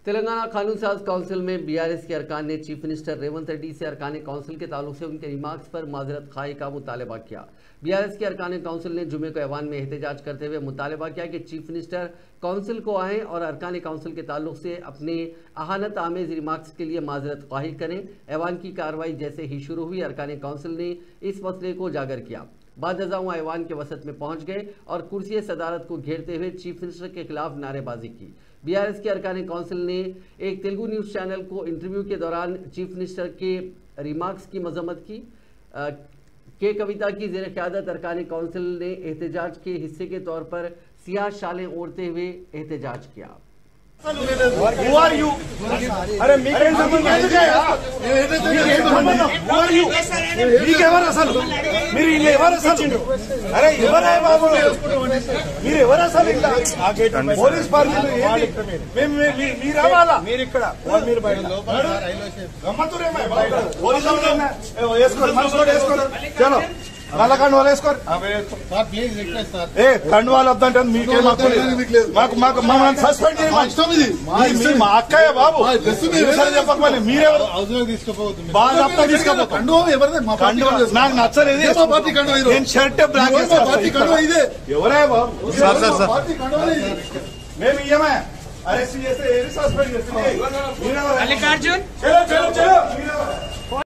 तेलंगाना कानून साज काउंसिल में बीआरएस के अरकान ने चीफ मिनिस्टर रेवंत रेड्डी से अरकान काउंसिल के ताल्लुक से उनके रिमार्क्स पर माजरत खाई का मुतालबा किया। बीआरएस के अरकान काउंसिल ने जुमे को ऐवान में एहतजाज करते हुए मुतालबा किया कि चीफ मिनिस्टर काउंसिल को आएँ और अरकान काउंसिल के ताल्लुक से अपने अहानत आमेज रिमार्क्स के लिए माजरत खाही करें। ऐवान की कार्रवाई जैसे ही शुरू हुई, अरकान काउंसिल ने इस मसले को उजागर किया। बाद अज़ां ऐवान के वसत में पहुंच गए और कुर्सी सदारत को घेरते हुए चीफ मिनिस्टर के खिलाफ नारेबाजी की। बीआरएस के अरकान काउंसिल ने एक तेलुगु न्यूज़ चैनल को इंटरव्यू के दौरान चीफ मिनिस्टर के रिमार्क्स की मजम्मत की। के कविता की ज़ेर क़यादत अरकान काउंसिल ने एहतजाज के हिस्से के तौर पर सियाह शालें ओढ़ते हुए एहतजाज किया। Who are you? अरे మీకేం సంబంధం ఎందుకయ్యా? Who are you? మీకెవరు అసలు? మీరు ఇల్లు ఎవరు అసలు? అరే ఎవరే బాబు? మీరు ఎవరు అసలు? ఇలా పోలీస్ పార్టీ మీరు రావాలా? మీరు ఇక్కడ మీరు బయట గమ్మతురేమో పోలీస్ వేసుకోండి, మనసు వేసుకోండి, చలో నల్ల కండువాలు వేసుకోండి। కండువాలు వద్దంటే మీకేం మాకు మమ్మల్ని సస్పెండ్ చేయండి। మా అక్కయ్య బాబు చెప్పకపోతే మీరెవరు బాగా తీసుకపోతారు? నాకు నచ్చలేదు, నేను షర్ట్ బ్లాక్ ఎవరే బాబు? మేము ఇయ్యమే అరెస్ట్ చేస్తే సస్పెండ్ చేస్తే